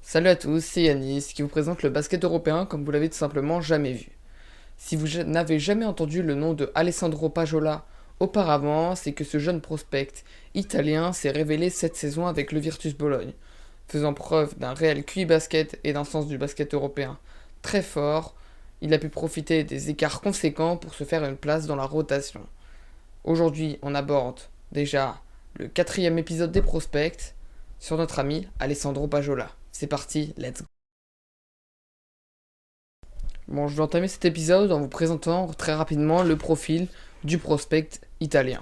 Salut à tous, c'est Yanis qui vous présente le basket européen comme vous l'avez tout simplement jamais vu. Si vous n'avez jamais entendu le nom de Alessandro Pajola auparavant, c'est que ce jeune prospect italien s'est révélé cette saison avec le Virtus Bologne, faisant preuve d'un réel QI basket et d'un sens du basket européen très fort. Il a pu profiter des écarts conséquents pour se faire une place dans la rotation. Aujourd'hui, on aborde déjà le quatrième épisode des prospects sur notre ami Alessandro Pajola. C'est parti, let's go. Bon, je vais entamer cet épisode en vous présentant très rapidement le profil du prospect italien.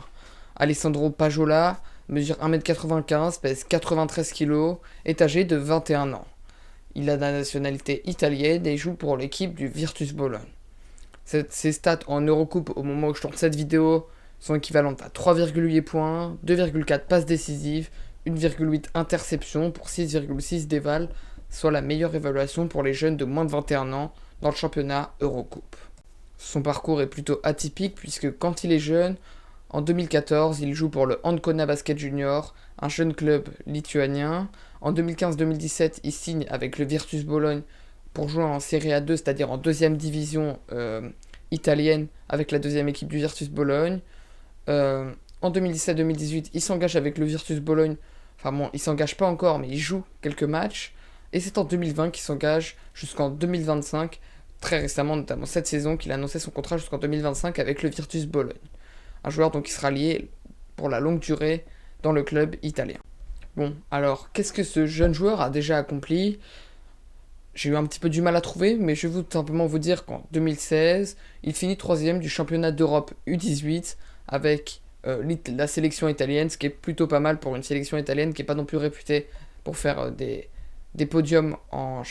Alessandro Pajola mesure 1m95, pèse 93 kg, est âgé de 21 ans. Il a la nationalité italienne et joue pour l'équipe du Virtus Bologne. Ses stats en Eurocoupe au moment où je tourne cette vidéo sont équivalentes à 3,8 points, 2,4 passes décisives, 1,8 interceptions pour 6,6 dévals, soit la meilleure évaluation pour les jeunes de moins de 21 ans dans le championnat Eurocoupe. Son parcours est plutôt atypique puisque quand il est jeune, en 2014, il joue pour le Ancona Basket Junior, un jeune club lituanien. En 2015-2017, il signe avec le Virtus Bologne pour jouer en Serie A2, c'est-à-dire en deuxième division italienne avec la deuxième équipe du Virtus Bologne. En 2017-2018, il s'engage avec le Virtus Bologne. Enfin bon, il s'engage pas encore, mais il joue quelques matchs. Et c'est en 2020 qu'il s'engage jusqu'en 2025, très récemment, notamment cette saison, qu'il a annoncé son contrat jusqu'en 2025 avec le Virtus Bologne. Un joueur donc qui sera lié pour la longue durée dans le club italien. Bon, alors, qu'est-ce que ce jeune joueur a déjà accompli? J'ai eu un petit peu du mal à trouver, mais je vais tout simplement vous dire qu'en 2016, il finit troisième du championnat d'Europe U18 avec la sélection italienne, ce qui est plutôt pas mal pour une sélection italienne qui n'est pas non plus réputée pour faire des podiums en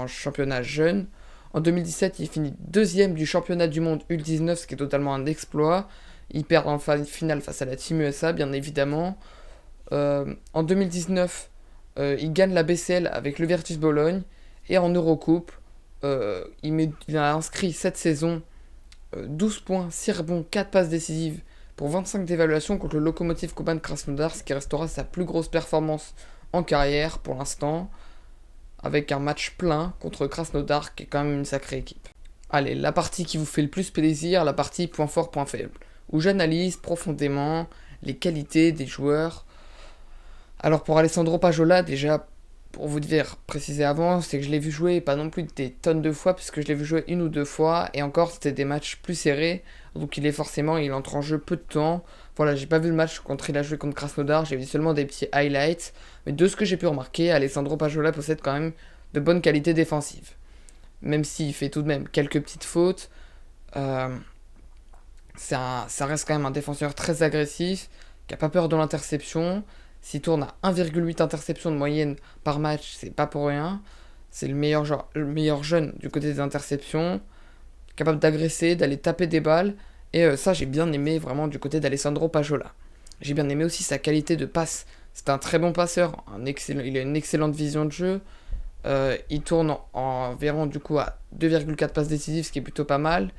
championnat jeune. En 2017, il finit deuxième du championnat du monde U19, ce qui est totalement un exploit. Il perd en finale face à la Team USA, bien évidemment. En 2019, il gagne la BCL avec le Virtus Bologne. Et en Eurocoupe, il a inscrit cette saison 12 points, 6 rebonds, 4 passes décisives pour 25 d'évaluation contre le Lokomotiv Kuban Krasnodar, ce qui restera sa plus grosse performance en carrière pour l'instant, avec un match plein contre Krasnodar, qui est quand même une sacrée équipe. Allez, la partie qui vous fait le plus plaisir, la partie point fort, point faible, où j'analyse profondément les qualités des joueurs. Alors pour Alessandro Pajola, déjà, pour vous dire, préciser avant, c'est que je l'ai vu jouer pas non plus des tonnes de fois, puisque je l'ai vu jouer une ou deux fois, et encore c'était des matchs plus serrés, donc il entre en jeu peu de temps. Voilà, j'ai pas vu le match quand il a joué contre Krasnodar, j'ai vu seulement des petits highlights, mais de ce que j'ai pu remarquer, Alessandro Pajola possède quand même de bonnes qualités défensives. Même s'il fait tout de même quelques petites fautes, ça reste quand même un défenseur très agressif, qui a pas peur de l'interception. S'il tourne à 1,8 interceptions de moyenne par match, c'est pas pour rien. C'est le meilleur jeune du côté des interceptions, capable d'agresser, d'aller taper des balles. Et ça, j'ai bien aimé vraiment du côté d'Alessandro Pajola. J'ai bien aimé aussi sa qualité de passe. C'est un très bon passeur, il a une excellente vision de jeu. Il tourne environ du coup à 2,4 passes décisives, ce qui est plutôt pas mal.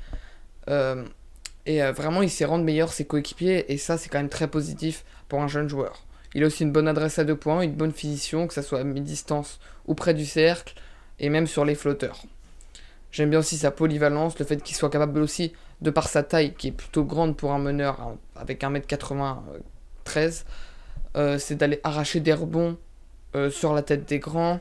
Vraiment, il sait rendre meilleur ses coéquipiers, et ça, c'est quand même très positif pour un jeune joueur. Il a aussi une bonne adresse à 2 points, une bonne finition, que ce soit à mi-distance ou près du cercle, et même sur les flotteurs. J'aime bien aussi sa polyvalence, le fait qu'il soit capable aussi, de par sa taille, qui est plutôt grande pour un meneur avec 1m93, c'est d'aller arracher des rebonds sur la tête des grands,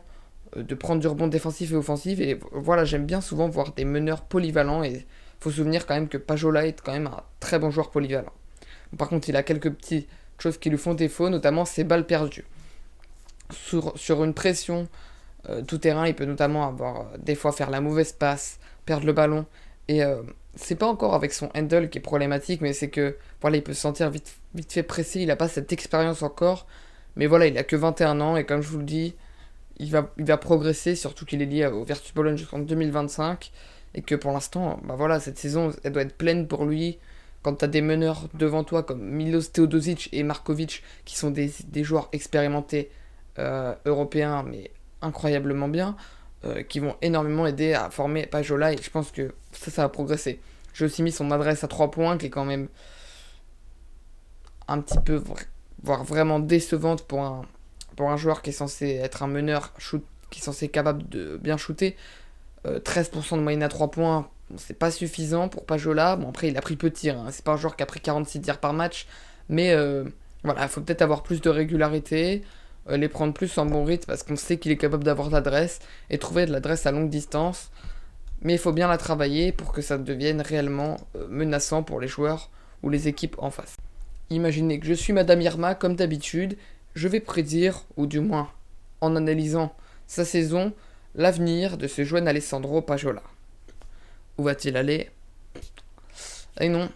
de prendre du rebond défensif et offensif. Et voilà, j'aime bien souvent voir des meneurs polyvalents, et il faut se souvenir quand même que Pajola est quand même un très bon joueur polyvalent. Par contre, il a quelques petites choses qui lui font défaut, notamment ses balles perdues. Sur une pression tout terrain, il peut notamment avoir des fois faire la mauvaise passe, perdre le ballon. Et c'est pas encore avec son handle qui est problématique, mais c'est que voilà, il peut se sentir vite fait pressé, il a pas cette expérience encore. Mais voilà, il a que 21 ans, et comme je vous le dis, il va progresser, surtout qu'il est lié au Virtus Bologne jusqu'en 2025. Et que pour l'instant, bah voilà, cette saison, elle doit être pleine pour lui. Quand tu as des meneurs devant toi comme Milos Teodosic et Markovic, qui sont des joueurs expérimentés européens, mais incroyablement bien, qui vont énormément aider à former Pajola, et je pense que ça va progresser. J'ai aussi mis son adresse à 3 points, qui est quand même un petit peu, voire vraiment décevante pour un joueur qui est censé être un meneur shoot, qui est censé être capable de bien shooter. 13% de moyenne à 3 points, bon, c'est pas suffisant pour Pajola. Bon, après, il a pris peu de tirs, hein. C'est pas un joueur qui a pris 46 tirs par match, mais voilà, il faut peut-être avoir plus de régularité, les prendre plus en bon rythme, parce qu'on sait qu'il est capable d'avoir de l'adresse, et trouver de l'adresse à longue distance. Mais il faut bien la travailler pour que ça devienne réellement menaçant pour les joueurs ou les équipes en face. Imaginez que je suis Madame Irma, comme d'habitude, je vais prédire, ou du moins en analysant sa saison, l'avenir de ce jeune Alessandro Pajola. Où va-t-il aller? Eh non,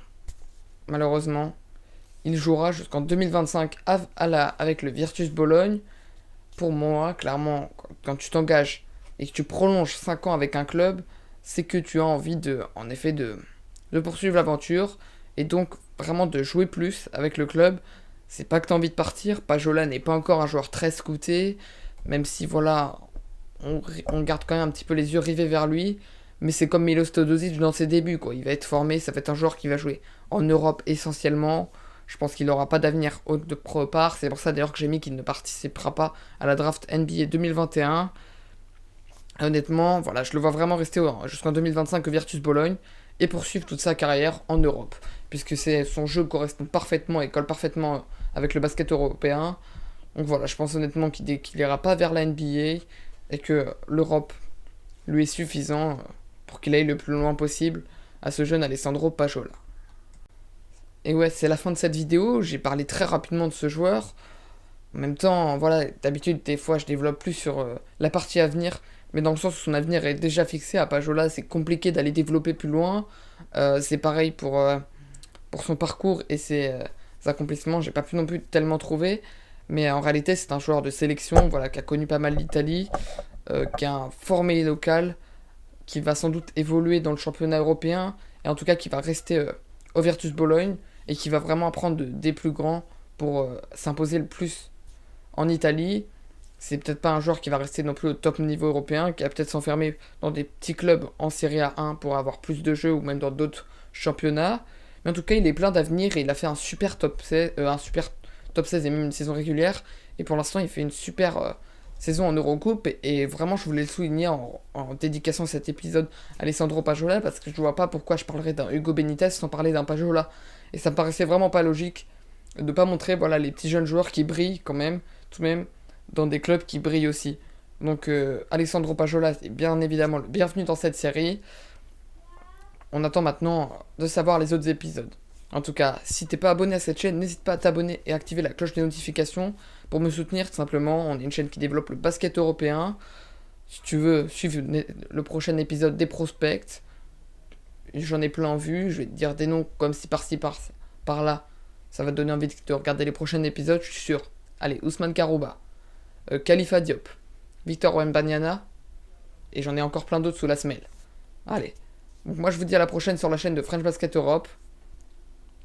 malheureusement, il jouera jusqu'en 2025 avec le Virtus Bologne. Pour moi, clairement, quand tu t'engages et que tu prolonges 5 ans avec un club, c'est que tu as envie en effet, de poursuivre l'aventure et donc vraiment de jouer plus avec le club. C'est pas que tu as envie de partir. Pajola n'est pas encore un joueur très scouté, même si voilà, on garde quand même un petit peu les yeux rivés vers lui. Mais c'est comme Milos Teodosic dans ses débuts, quoi. Il va être formé, ça va être un joueur qui va jouer en Europe essentiellement. Je pense qu'il n'aura pas d'avenir de pro part. C'est pour ça d'ailleurs que j'ai mis qu'il ne participera pas à la draft NBA 2021. Honnêtement, voilà, je le vois vraiment rester jusqu'en 2025 au Virtus Bologne et poursuivre toute sa carrière en Europe. Puisque son jeu correspond parfaitement et colle parfaitement avec le basket européen. Donc voilà, je pense honnêtement qu'il n'ira pas vers la NBA et que l'Europe lui est suffisant pour qu'il aille le plus loin possible à ce jeune Alessandro Pajola. Et ouais, c'est la fin de cette vidéo. J'ai parlé très rapidement de ce joueur. En même temps, voilà, d'habitude, des fois, je développe plus sur la partie à venir, mais dans le sens où son avenir est déjà fixé. À Pajola, c'est compliqué d'aller développer plus loin. C'est pareil pour son parcours et ses accomplissements. J'ai pas pu non plus tellement trouver, mais en réalité, c'est un joueur de sélection, voilà, qui a connu pas mal l'Italie, qui a un formé local, qui va sans doute évoluer dans le championnat européen, et en tout cas qui va rester au Virtus Bologne, et qui va vraiment apprendre des plus grands pour s'imposer le plus en Italie. C'est peut-être pas un joueur qui va rester non plus au top niveau européen, qui va peut-être s'enfermer dans des petits clubs en Serie A1 pour avoir plus de jeux, ou même dans d'autres championnats. Mais en tout cas, il est plein d'avenir, et il a fait un super top 16 et même une saison régulière, et pour l'instant, il fait une super saison en Eurocoupe, et vraiment, je voulais le souligner en dédicaçant cet épisode à Alessandro Pajola, parce que je vois pas pourquoi je parlerais d'un Hugo Benitez sans parler d'un Pajola. Et ça me paraissait vraiment pas logique de pas montrer, voilà, les petits jeunes joueurs qui brillent quand même, tout de même, dans des clubs qui brillent aussi. Donc Alessandro Pajola est bien évidemment le bienvenu dans cette série. On attend maintenant de savoir les autres épisodes. En tout cas, si t'es pas abonné à cette chaîne, n'hésite pas à t'abonner et activer la cloche des notifications pour me soutenir tout simplement. On est une chaîne qui développe le basket européen. Si tu veux suivre le prochain épisode des prospects, j'en ai plein en vue. Je vais te dire des noms comme si par-ci, par-là. Ça va te donner envie de regarder les prochains épisodes, je suis sûr. Allez, Ousmane Karouba, Khalifa Diop, Victor Wembanyama, et j'en ai encore plein d'autres sous la semelle. Allez, donc moi je vous dis à la prochaine sur la chaîne de French Basket Europe,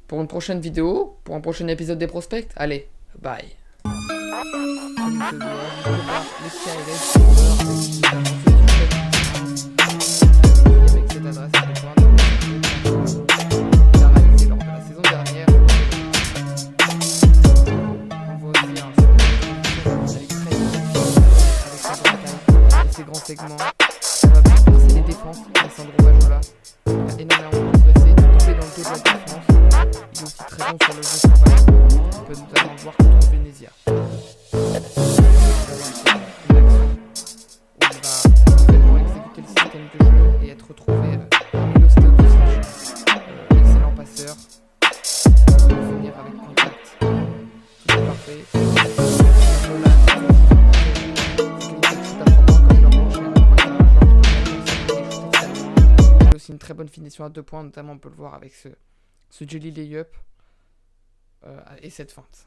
pour une prochaine vidéo, pour un prochain épisode des prospects. Allez, bye. Segment, ça va bien passer les défenses. Alessandro Pajola a énormément progressé, tombé dans le dos de la défense. Il est aussi très bon sur le jeu de travail. On peut notamment le voir contre Venezia. Une action où il va parfaitement exécuter le système de jeu et être retrouvé Milos Teodosic, excellent passeur. Il va finir avec contact. Tout est parfait. Une très bonne finition à 2 points, notamment on peut le voir avec ce jelly layup et cette feinte.